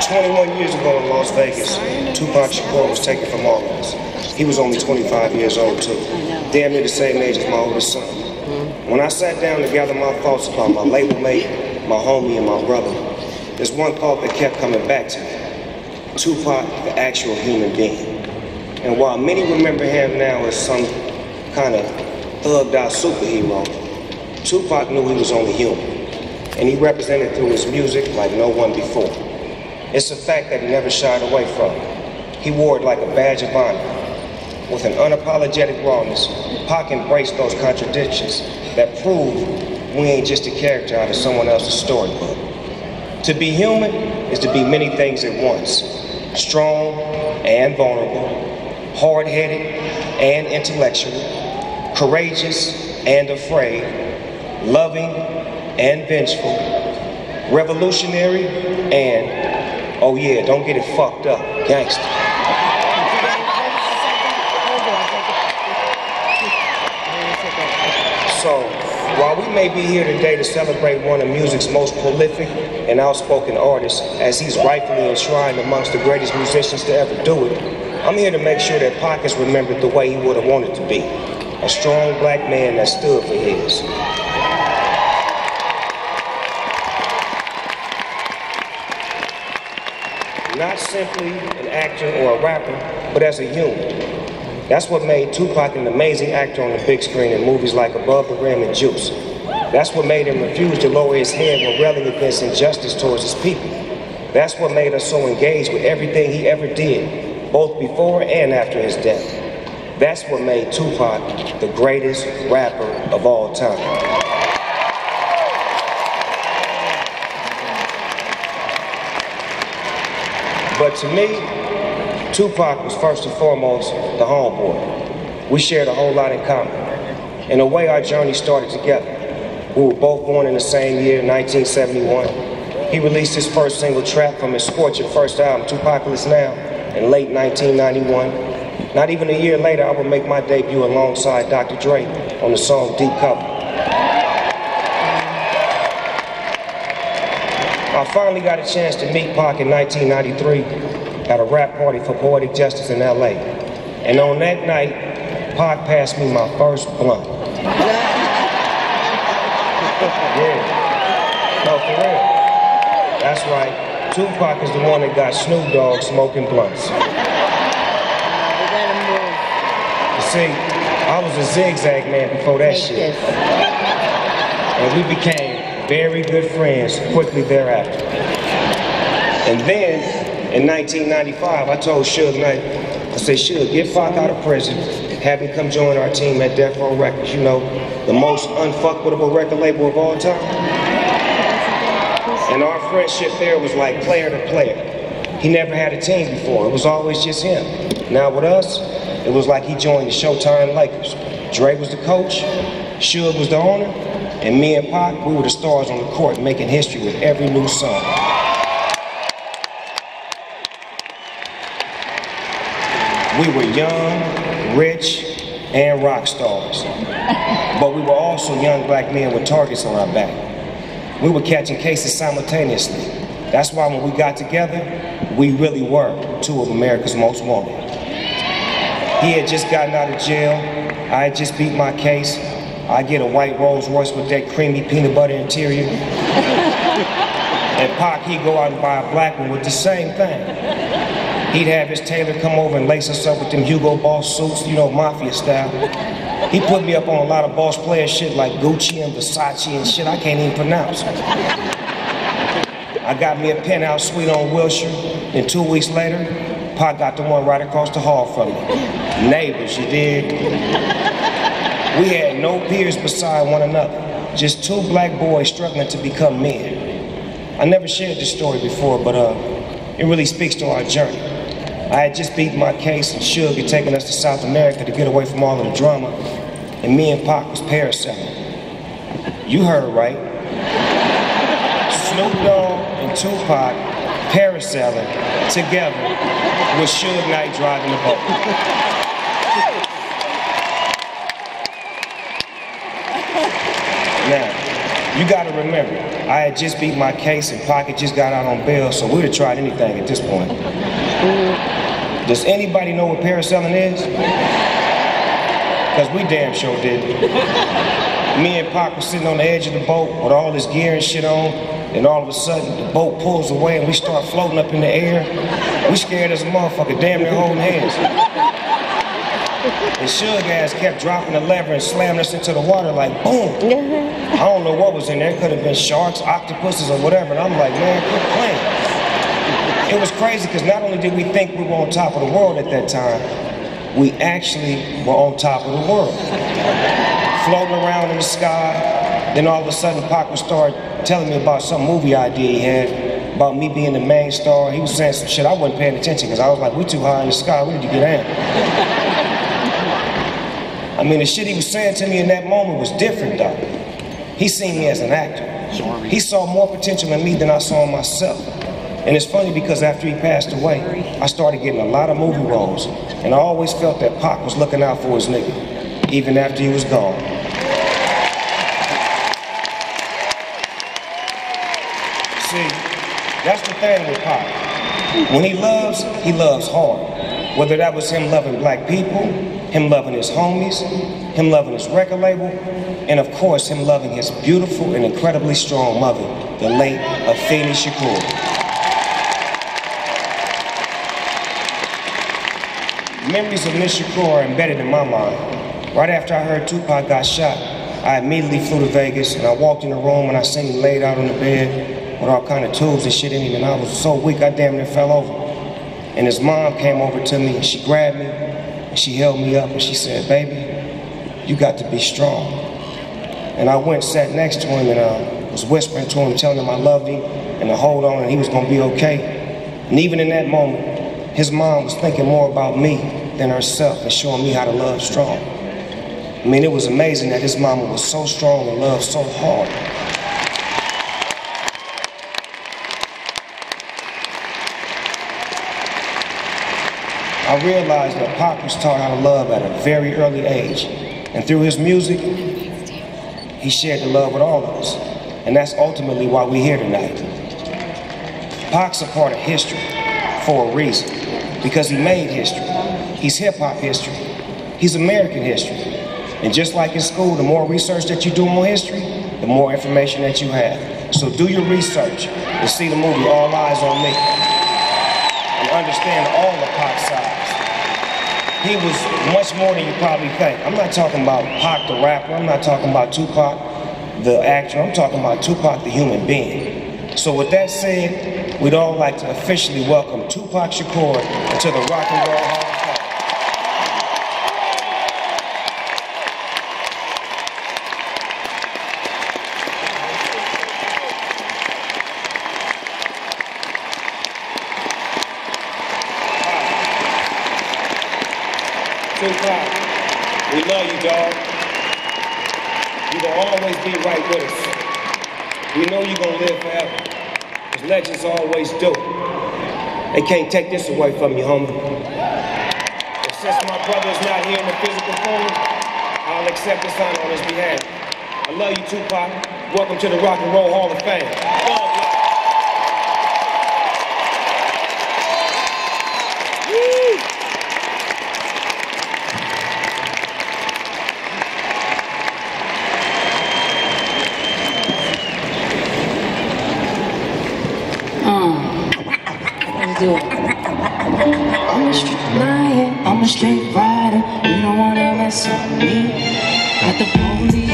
21 years ago in Las Vegas, Tupac Shakur was taken from all of us. He was only 25 years old too, damn near the same age as my oldest son. When I sat down to gather my thoughts about my label mate, my homie, and my brother, there's one thought that kept coming back to me. Tupac, the actual human being. And while many remember him now as some kind of thugged out superhero, Tupac knew he was only human. And he represented through his music like no one before. It's a fact that he never shied away from it. He wore it like a badge of honor. With an unapologetic rawness, Pac embraced those contradictions that prove we ain't just a character out of someone else's storybook. To be human is to be many things at once. Strong and vulnerable, hard-headed and intellectual, courageous and afraid, loving and vengeful, revolutionary and, oh yeah, don't get it fucked up, gangster. So, while we may be here today to celebrate one of music's most prolific and outspoken artists, as he's rightfully enshrined amongst the greatest musicians to ever do it, I'm here to make sure that Pac is remembered the way he would have wanted to be. A strong black man that stood for his. Not simply an actor or a rapper, but as a human. That's what made Tupac an amazing actor on the big screen in movies like Above the Rim and Juice. That's what made him refuse to lower his head when railing against injustice towards his people. That's what made us so engaged with everything he ever did, both before and after his death. That's what made Tupac the greatest rapper of all time. But to me, Tupac was first and foremost the homeboy. We shared a whole lot in common. In a way, our journey started together. We were both born in the same year, 1971. He released his first single, Trap, from his scorching first album, Tupacalypse Now, in late 1991. Not even a year later, I would make my debut alongside Dr. Dre on the song Deep Cover. I finally got a chance to meet Pac in 1993 at a rap party for Poetic Justice in LA. And on that night, Pac passed me my first blunt. Yeah, no, for real. That's right, Tupac is the one that got Snoop Dogg smoking blunts. You see, I was a zigzag man before that shit. And we became very good friends quickly thereafter. And then, in 1995, I told Suge Knight, I said, Suge, get Pac out of prison, have him come join our team at Death Row Records, you know, the most unfuckwittable record label of all time. And our friendship there was like player to player. He never had a team before, it was always just him. Now with us, it was like he joined the Showtime Lakers. Dre was the coach, Suge was the owner, and me and Pac, we were the stars on the court making history with every new song. We were young, rich, and rock stars. But we were also young black men with targets on our back. We were catching cases simultaneously. That's why when we got together, we really were two of America's most wanted. He had just gotten out of jail. I had just beat my case. I get a white Rolls Royce with that creamy peanut butter interior. And Pac, he'd go out and buy a black one with the same thing. He'd have his tailor come over and lace us up with them Hugo Boss suits, you know, mafia style. He put me up on a lot of boss player shit like Gucci and Versace and shit I can't even pronounce. I got me a penthouse suite on Wilshire, and 2 weeks later, Pac got the one right across the hall from me. Neighbors, you dig? We had no peers beside one another, just two black boys struggling to become men. I never shared this story before, but it really speaks to our journey. I had just beaten my case and Suge had taken us to South America to get away from all of the drama, and me and Pac was parasailing. You heard right. Snoop Dogg and Tupac parasailing together with Suge Knight driving the boat. Now, You gotta remember, I had just beat my case and Pac had just got out on bail, so we'd have tried anything at this point. Does anybody know what parasailing is? Because we damn sure didn't. Me and Pac were sitting on the edge of the boat with all this gear and shit on, and all of a sudden the boat pulls away and we start floating up in the air. We scared as a motherfucker, damn near holding hands. And Suge ass kept dropping the lever and slamming us into the water like boom. I don't know what was in there. It could have been sharks, octopuses, or whatever. And I'm like, man, quit playing. It was crazy because not only did we think we were on top of the world at that time, we actually were on top of the world. Floating around in the sky. Then all of a sudden Pac would start telling me about some movie idea he had, about me being the main star. He was saying some shit I wasn't paying attention because I was like, we too high in the sky, we need to get in. I mean, the shit he was saying to me in that moment was different though. He seen me as an actor. He saw more potential in me than I saw in myself. And it's funny because after he passed away, I started getting a lot of movie roles. And I always felt that Pac was looking out for his nigga, even after he was gone. See, that's the thing with Pac. When he loves hard. Whether that was him loving black people, him loving his homies, him loving his record label, and of course him loving his beautiful and incredibly strong mother, the late Afeni Shakur. Memories of Miss Shakur are embedded in my mind. Right after I heard Tupac got shot, I immediately flew to Vegas and I walked in the room and I seen him laid out on the bed with all kind of tubes and shit in him, and I was so weak I damn near fell over. And his mom came over to me and she grabbed me and she held me up and she said, baby, you got to be strong. And I went and sat next to him and was whispering to him, telling him I loved him and to hold on and he was gonna be okay. And even in that moment, his mom was thinking more about me than herself and showing me how to love strong. I mean, it was amazing that his mama was so strong and loved so hard. I realized that Pac was taught how to love at a very early age. And through his music, he shared the love with all of us. And that's ultimately why we're here tonight. Pac's a part of history for a reason. Because he made history. He's hip-hop history. He's American history. And just like in school, the more research that you do on history, the more information that you have. So do your research and see the movie All Eyes on Me. And understand all the Pac sides. He was much more than you probably think. I'm not talking about Pac the rapper, I'm not talking about Tupac the actor, I'm talking about Tupac the human being. So with that said, we'd all like to officially welcome Tupac Shakur to the Rock and Roll Hall of Fame. Tupac, we love you, dog. You gonna always be right with us. We know you gonna live forever. As legends always do. They can't take this away from you, homie. But since my brother is not here in the physical form, I'll accept this honor on his behalf. I love you, Tupac. Welcome to the Rock and Roll Hall of Fame. Do it. I'm a street lion, I'm a straight rider. You don't wanna mess with me. Got the police